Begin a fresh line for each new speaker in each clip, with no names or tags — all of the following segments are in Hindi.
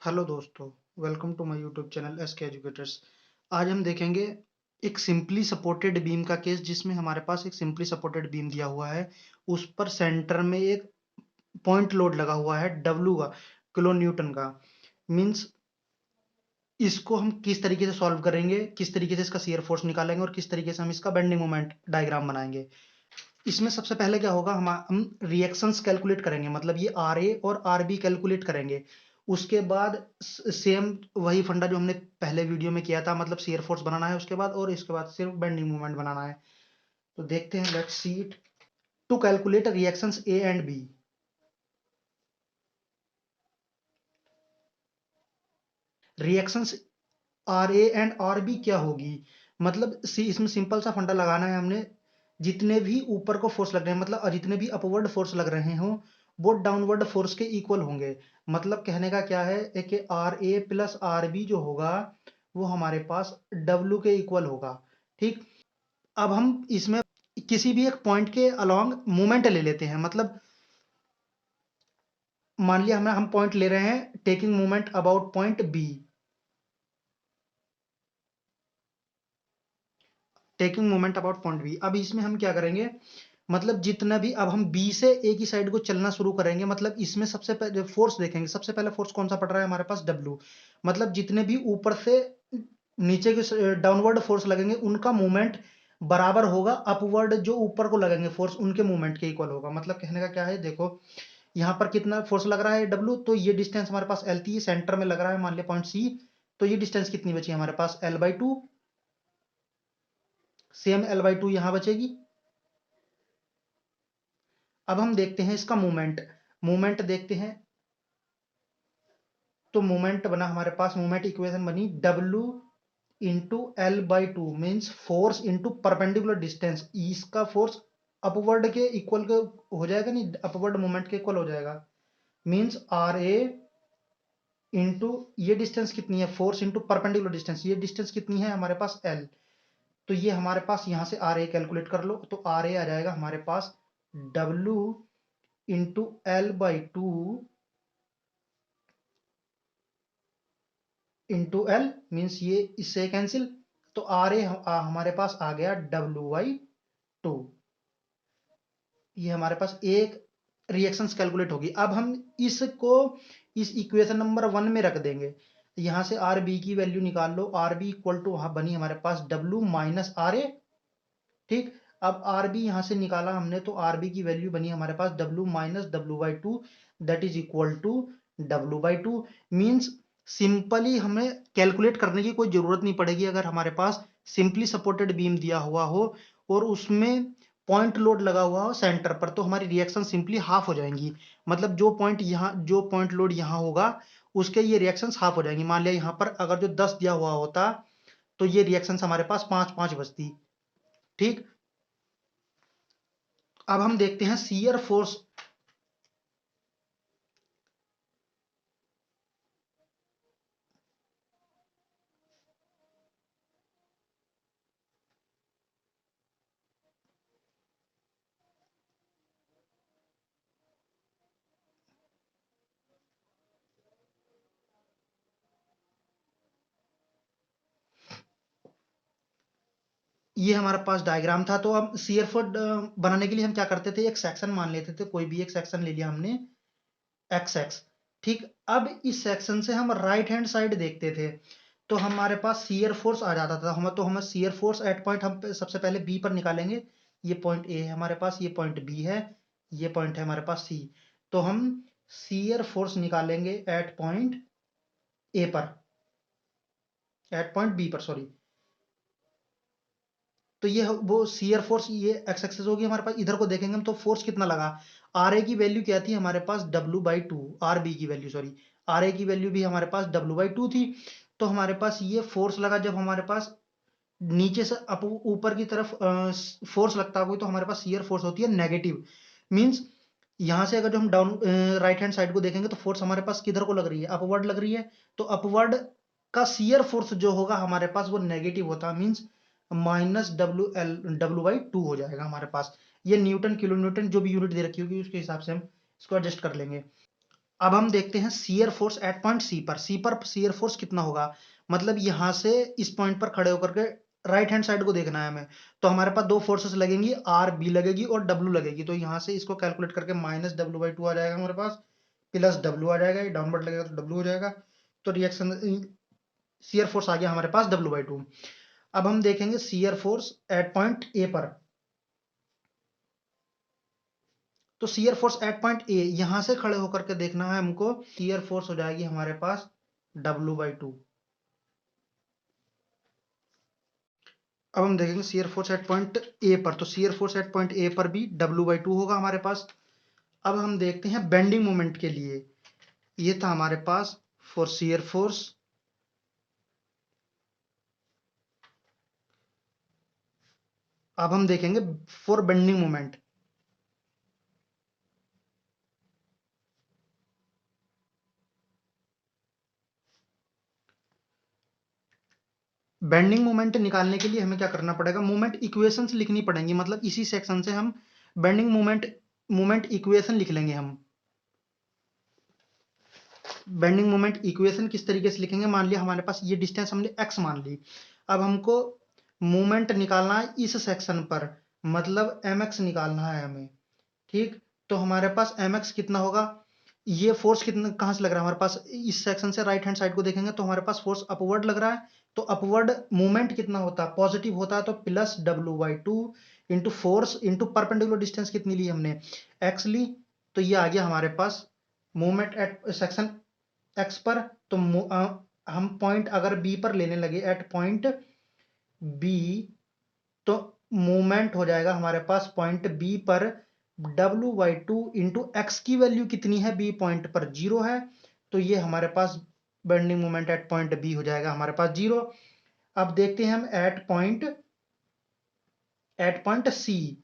हेलो दोस्तों, welcome to my YouTube channel SK educators. आज हम देखेंगे एक सिंपली सपोर्टेड बीम का केस जिसमें हमारे पास एक सिंपली सपोर्टेड बीम दिया हुआ है। उस पर सेंटर में एक पॉइंट लोड लगा हुआ है डब्ल्यू का, किलो न्यूटन का। मींस इसको हम किस तरीके से सॉल्व करेंगे, किस तरीके से इसका शियर फोर्स निकालेंगे और किस तरीके से हम इसका बेंडिंग मोमेंट डायग्राम बनाएंगे। इसमें सबसे पहले क्या होगा, हम रिएक्शंस कैलकुलेट करेंगे, मतलब ये आर ए और आर बी कैलकुलेट करेंगे। उसके बाद सेम वही फंडा जो हमने पहले वीडियो में किया था, मतलब शियर फोर्स बनाना है उसके बाद, और इसके बाद सिर्फ बेंडिंग मोमेंट बनाना है। तो देखते हैं, let's see it. To calculate reactions A and B, reactions R A and R B क्या होगी, मतलब सी इसमें सिंपल सा फंडा लगाना है हमने। जितने भी ऊपर को फोर्स लग रहे हैं, मतलब जितने भी अपवर्ड फोर्स लग रहे हो वो डाउनवर्ड फोर्स के इक्वल होंगे। मतलब कहने का क्या है कि R A plus R B जो होगा वो हमारे पास डब्ल्यू के इक्वल होगा। ठीक, अब हम इसमें किसी भी एक पॉइंट के अलोंग मोमेंट ले लेते हैं। मतलब मान लिया हम पॉइंट ले रहे हैं taking moment about point B, taking moment about point B. अब इसमें हम क्या करेंगे, मतलब जितना भी अब हम बी से ए की साइड को चलना शुरू करेंगे, मतलब इसमें सबसे पहले फोर्स देखेंगे। सबसे पहले फोर्स कौन सा पड़ रहा है हमारे पास, डब्ल्यू। मतलब जितने भी ऊपर से नीचे के डाउनवर्ड फोर्स लगेंगे उनका मूवमेंट बराबर होगा अपवर्ड जो ऊपर को लगेंगे फोर्स उनके मूवमेंट के इक्वल होगा। मतलब कहने का क्या है, देखो यहाँ पर कितना फोर्स लग रहा है डब्ल्यू, तो ये डिस्टेंस हमारे पास एल थी, सेंटर में लग रहा है मान लिया पॉइंट सी। तो ये डिस्टेंस कितनी बची हमारे पास, L by two. Same L by two यहाँ बचेगी। अब हम देखते हैं इसका मूवमेंट, मूवमेंट देखते हैं। तो मूवमेंट बना हमारे पास, मूवमेंट इक्वेशन बनी W into L by two, means force into perpendicular distance. इसका फोर्स अपवर्ड के इक्वल के हो जाएगा, नहीं अपवर्ड मूवमेंट के इक्वल हो जाएगा। मीन्स आर ए इंटू ये डिस्टेंस कितनी है, फोर्स इंटू परपेंडिकुलर डिस्टेंस, ये डिस्टेंस कितनी है हमारे पास एल। तो ये हमारे पास यहां से आर ए कैलकुलेट कर लो, तो आर ए आ जाएगा हमारे पास W into L by two into L, means ये इससे कैंसिल। तो आर ए हमारे पास आ गया डब्ल्यू बाई टू। ये हमारे पास एक रिएक्शंस कैलकुलेट होगी। अब हम इसको इस इक्वेशन नंबर 1 में रख देंगे। यहां से आर बी की वैल्यू निकाल लो, आर बी इक्वल टू बनी हमारे पास डब्ल्यू माइनस आर ए। ठीक, अब आर बी यहां से निकाला हमने, तो आर बी की वैल्यू बनी हमारे पास W minus W by two, that is equal to W by two. Means simply हमें कैलकुलेट करने की कोई जरूरत नहीं पड़ेगी अगर हमारे पास सिंपली सपोर्टेड बीम दिया हुआ हो और उसमें पॉइंट लोड लगा हुआ हो सेंटर पर, तो हमारी रिएक्शन सिंपली हाफ हो जाएंगी। मतलब जो पॉइंट यहाँ, जो पॉइंट लोड यहाँ होगा उसके ये रिएक्शंस हाफ हो जाएंगी। मान लिया यहाँ पर अगर जो 10 दिया हुआ होता तो ये रिएक्शंस हमारे पास 5 5 बचती। ठीक, अब हम देखते हैं शियर फोर्स। ये हमारे पास डायग्राम था। तो अब शियर फोर्स बनाने के लिए हम क्या करते थे, एक सेक्शन मान लेते थे, कोई भी एक सेक्शन ले लिया हमने, एक्स एक्स। ठीक, अब इस सेक्शन से हम राइट हैंड साइड देखते थे तो हमारे पास शियर फोर्स आ जाता था। हमें शियर फोर्स एट पॉइंट हम सबसे पहले बी पर निकालेंगे। ये पॉइंट ए है हमारे पास, ये पॉइंट बी है, ये पॉइंट है हमारे पास सी। तो हम शियर फोर्स निकालेंगे एट पॉइंट ए पर, एट पॉइंट बी पर सॉरी। तो ये वो शियर फोर्स, ये एक्स एक्सेस होगी हमारे पास। इधर को देखेंगे हम तो फोर्स कितना लगा, आर ए की वैल्यू क्या थी हमारे पास, W by two. R B की वैल्यू सॉरी, आर ए की वैल्यू भी हमारे पास डब्ल्यू बाई टू थी। तो हमारे पास ये फोर्स लगा जब हमारे पास नीचे से अप ऊपर की तरफ फोर्स लगता है कोई, तो हमारे पास शियर फोर्स होती है नेगेटिव। मींस यहां से अगर जो हम डाउन राइट हैंड साइड को देखेंगे तो फोर्स हमारे पास किधर को लग रही है, अपवर्ड लग रही है। तो अपवर्ड का शियर फोर्स जो होगा हमारे पास वो नेगेटिव होता है। Means minus W by to हो जाएगा हमारे पास। ये न्यूटन किलो न्यूटन जो भी यूनिट दे रखी होगी उसके हिसाब से हम इसको एडजस्ट कर लेंगे। अब हम देखते हैं shear force at point C पर। सी पर शियर फोर्स कितना होगा, मतलब यहां से इस पॉइंट पर खड़े होकर के राइट हैंड साइड को देखना है हमें। तो हमारे पास दो फोर्सेस लगेंगी, आर बी लगेगी और डब्ल्यू लगेगी। तो यहां से इसको कैलकुलेट करके -W/2 आ जाएगा हमारे पास, प्लस डब्ल्यू आ जाएगा, ये डाउनवर्ड लगेगा तो डब्ल्यू हो जाएगा। तो रिएक्शन शियर फोर्स आ गया हमारे पास W/2। अब हम देखेंगे शियर फोर्स एट पॉइंट ए पर। तो शियर फोर्स एट पॉइंट ए, यहां से खड़े होकर के देखना है हमको। शियर फोर्स हो जाएगी हमारे पास W/2। अब हम देखेंगे शियर फोर्स एट पॉइंट ए पर। तो शियर फोर्स एट पॉइंट ए पर भी W/2 होगा हमारे पास। अब हम देखते हैं बेंडिंग मोमेंट के लिए। ये था हमारे पास फॉर शियर फोर्स। अब हम देखेंगे for bending moment. Bending moment निकालने के लिए हमें क्या करना पड़ेगा, मोमेंट इक्वेशंस लिखनी पड़ेंगी। मतलब इसी सेक्शन से हम बेंडिंग मोमेंट मोमेंट इक्वेशन लिख लेंगे हम। बेंडिंग मोमेंट इक्वेशन किस तरीके से लिखेंगे, मान लिया हमारे पास ये डिस्टेंस हमने x मान ली। अब हमको मोमेंट निकालना है इस सेक्शन पर, मतलब mx निकालना है हमें। ठीक, तो हमारे पास mx कितना होगा, ये फोर्स कितना कहां से लग रहा है हमारे पास, इस सेक्शन से राइट हैंड साइड को देखेंगे तो हमारे पास फोर्स अपवर्ड लग रहा है। तो अपवर्ड मूवमेंट कितना होता है, पॉजिटिव होता है, तो plus W/2 into force into perpendicular distance कितनी ली हमने, x ली। तो ये आ गया हमारे पास मूवमेंट एट सेक्शन एक्स पर। तो हम पॉइंट अगर बी पर लेने लगे, एट पॉइंट बी, तो मूवमेंट हो जाएगा हमारे पास पॉइंट बी पर W/2 इंटू एक्स की वैल्यू कितनी है बी पॉइंट पर, 0 है। तो ये हमारे पास bending moment at point B हो जाएगा हमारे पास 0। अब देखते हैं हम एट पॉइंट सी।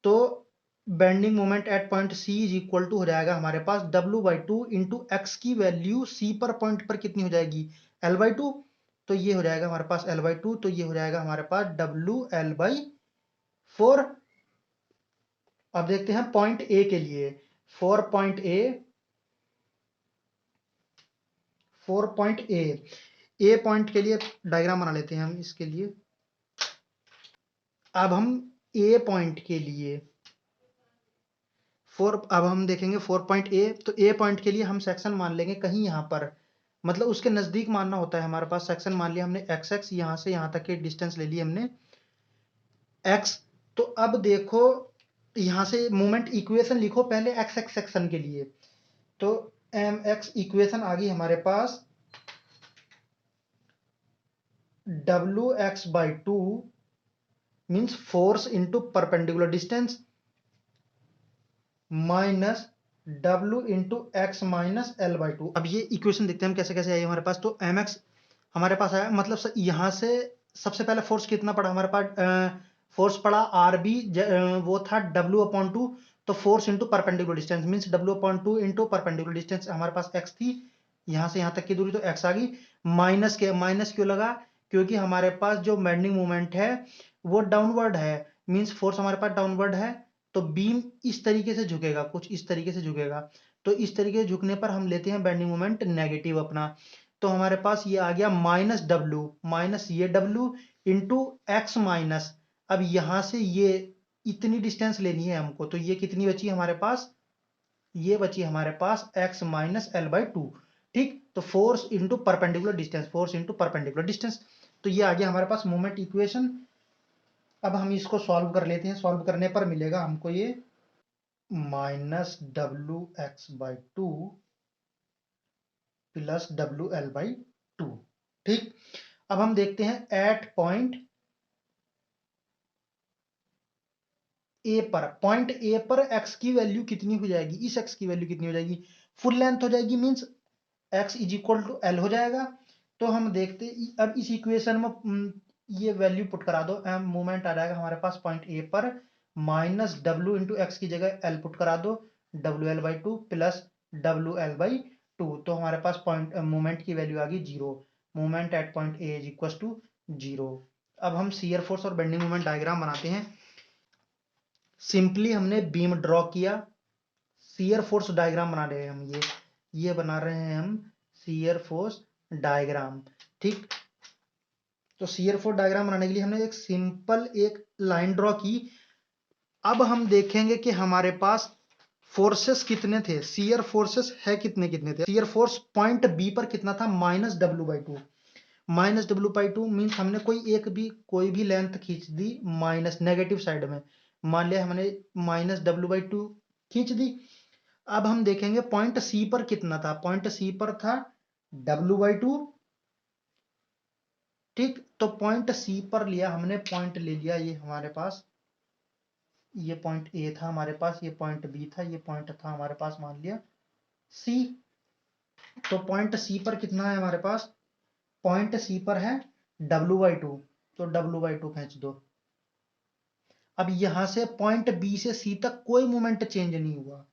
तो bending moment at point C is equal to हो जाएगा हमारे पास W/2 इंटू एक्स की वैल्यू सी पर पॉइंट पर कितनी हो जाएगी, L/2। तो ये हो जाएगा हमारे पास L/2, तो ये हो जाएगा हमारे पास WL/4। अब देखते हैं पॉइंट ए के लिए। Four point A, A point के लिए डायग्राम बना लेते हैं हम इसके लिए। अब हम ए पॉइंट के लिए अब हम देखेंगे 4.A। तो ए पॉइंट के लिए हम सेक्शन मान लेंगे कहीं यहाँ पर, मतलब उसके नजदीक मानना होता है। हमारे पास सेक्शन मान लिया हमने XX, यहां से यहां तक की डिस्टेंस ले ली हमने x। तो अब देखो यहां से मोमेंट इक्वेशन लिखो पहले XX सेक्शन के लिए। तो mx इक्वेशन आ गई हमारे पास WX/2 means force into perpendicular distance minus W into x minus L/2। अब ये इक्वेशन देखते हैं हम कैसे कैसे आई हमारे पास। तो mx हमारे पास आया, मतलब यहां से सबसे पहले फोर्स कितना पड़ा हमारे पास, फोर्स पड़ा RB, वो था W/2। तो force into perpendicular distance means W/2 into perpendicular distance हमारे पास x थी, यहां से यहां तक की दूरी, तो x आ गई। माइनस क्यों लगा, क्योंकि हमारे पास जो बेंडिंग मोमेंट है वो डाउनवर्ड है, मीन्स फोर्स हमारे पास डाउनवर्ड है। तो बीम इस तरीके से झुकेगा, कुछ इस तरीके से झुकेगा। तो इस तरीके से झुकने पर हम लेते हैं बेंडिंग मोमेंट नेगेटिव अपना। तो हमारे पास ये आ गया -W, माइनस ये W इंटू एक्स माइनस। अब यहां से ये इतनी डिस्टेंस लेनी है हमको, तो ये कितनी बची हमारे पास, ये बची हमारे पास x माइनस L/2। ठीक, तो force into perpendicular distance, force into perpendicular distance. तो ये आ गया हमारे पास मोमेंट इक्वेशन। अब हम इसको सॉल्व कर लेते हैं। सॉल्व करने पर मिलेगा हमको ये -WX/2 प्लस WL/2। ठीक, अब हम देखते हैं एट पॉइंट ए पर। पॉइंट ए पर x की वैल्यू कितनी हो जाएगी, इस x की वैल्यू कितनी हो जाएगी, फुल लेंथ हो जाएगी, means x is equal to L हो जाएगा। तो हम देखते अब इस इक्वेशन में ये वैल्यू पुट करा दो, मोमेंट आ जाएगा हमारे पास पॉइंट ए पर -W इंटू एक्स की जगह L पुट करा दो, WL/2 प्लस WL/2। तो हमारे पास पॉइंट मोमेंट की वैल्यू आ गई 0। Moment at point A is equal to 0। अब हम शियर फोर्स और बेंडिंग मोमेंट डायग्राम बनाते हैं। सिंपली हमने बीम ड्रॉ किया, शियर फोर्स डायग्राम बना रहे हैं हम ये। ये बना रहे हैं हम शियर फोर्स डायग्राम। ठीक, तो शियर फोर्स डायग्राम बनाने के लिए हमने एक सिंपल एक लाइन ड्रॉ की। अब हम देखेंगे कि हमारे पास फोर्सेस कितने थे, शियर फोर्सेस है कितने कितने थे। शियर फोर्स पॉइंट बी पर कितना था, -W/2। -W/2 मीन्स हमने कोई भी लेंथ खींच दी माइनस नेगेटिव साइड में। मान लिया हमने -W/2 खींच दी। अब हम देखेंगे पॉइंट सी पर कितना था, पॉइंट सी पर था W/2। ठीक, तो पॉइंट सी पर लिया हमने, पॉइंट ले लिया ये हमारे पास, ये पॉइंट ए था हमारे पास, ये पॉइंट बी था, ये पॉइंट था हमारे पास मान लिया सी। तो पॉइंट सी पर कितना है हमारे पास, पॉइंट सी पर है W/2, तो W/2 खींच दो। अब यहां से पॉइंट बी से सी तक कोई मोमेंट चेंज नहीं हुआ।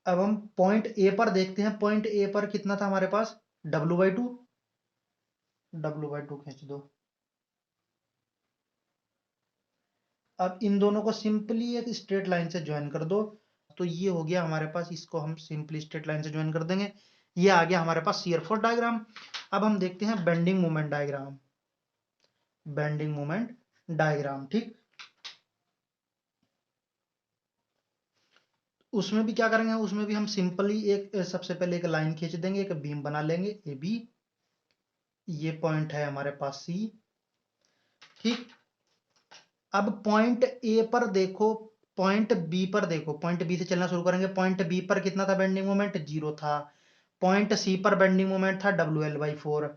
अब हम पॉइंट ए पर देखते हैं, पॉइंट ए पर कितना था हमारे पास, W/2, W/2 खींच दो। अब इन दोनों को सिंपली एक स्ट्रेट लाइन से ज्वाइन कर दो। तो ये हो गया हमारे पास, इसको हम सिंपली स्ट्रेट लाइन से ज्वाइन कर देंगे। ये आ गया हमारे पास शियर फोर्स डायग्राम। अब हम देखते हैं bending moment diagram, bending moment diagram. ठीक, उसमें भी क्या करेंगे, उसमें भी हम सिंपली एक सबसे पहले एक लाइन खींच देंगे, एक बीम बना लेंगे ए बी। ये पॉइंट है हमारे पास सी। ठीक, अब पॉइंट ए पर देखो, पॉइंट बी पर देखो, पॉइंट बी से चलना शुरू करेंगे। पॉइंट बी पर कितना था बेंडिंग मोमेंट, 0 था। पॉइंट सी पर बेंडिंग मोमेंट था WL/4,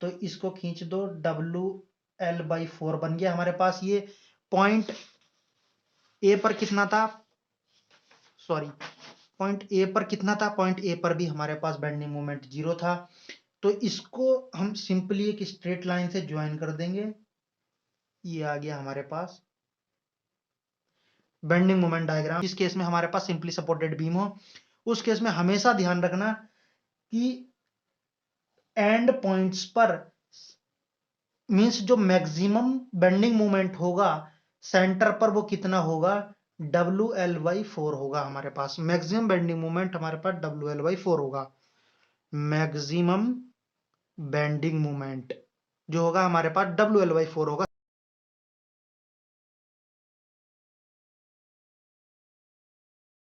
तो इसको खींच दो, WL/4 बन गया हमारे पास। ये पॉइंट ए पर कितना था, सॉरी, पॉइंट ए पर कितना था, पॉइंट ए पर भी हमारे पास बेंडिंग मोमेंट 0 था। तो इसको हम सिंपली एक स्ट्रेट लाइन से ज्वाइन कर देंगे। ये आ गया हमारे पास बेंडिंग मोमेंट डायग्राम। इस केस में हमारे पास सिंपली सपोर्टेड बीम हो, उस केस में हमेशा ध्यान रखना कि एंड पॉइंट्स पर मींस जो मैक्सिमम बेंडिंग मोमेंट होगा सेंटर पर वो कितना होगा, WL/4 होगा हमारे पास। मैक्सिमम बेंडिंग मोमेंट हमारे पास WL/4 होगा। मैक्सिमम बेंडिंग मोमेंट जो होगा हमारे पास WL/4 होगा।